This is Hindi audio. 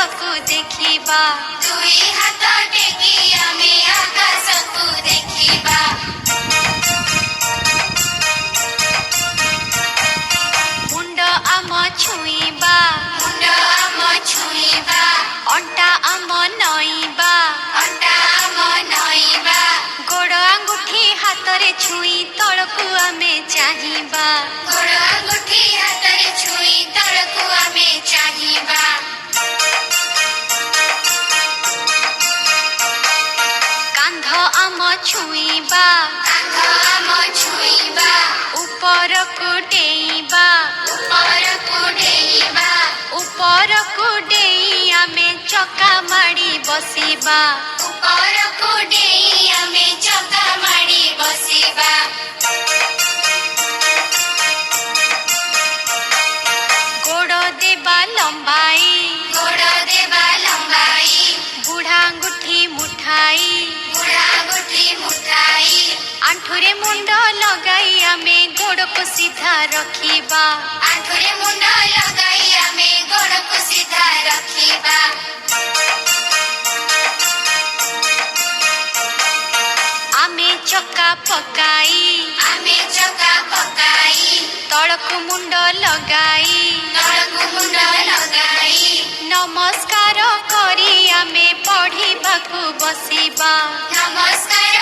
आकाशकु देखिबा दुई हाथ टेकी आमे आकाशकु देखिबा मुंड आम छुईबा मुंड आम छुईबा अंटा आम नईबा अंटा आम नईबा गोड़ आंगुठी हाथ रे छुई तळकु आमे चाहिबा गोड़ आंगुठी हाथ रे छुई तळकु आमे चाहिबा कांध आम छुईबा कांध आम छुईबा उपरकु डेईबा उपरकु डेईबा उपरकु डेई आमे चका माड़ी बसिबा उपरकु डेई आमे चका माड़ी बसिबा गोड़ देबा लंबाई गोड़ देबा लंबाई बुढ़ा अंगुठी मुठाई बुढ़ा अंगुठी मुठाई आंठुरे मुंड लगाई आमे गोड़ को सीधा रखिबा आंठुरे मुंड लगाई आमे गोड़ को सीधा रखिबा आमे चक्का पकाई आमे चक्का पकाई तळकु मुंड लगाई तळकु मुंड लगाई नमस्कार करी आमे पढ़िबाकु बसिबा नमस्कार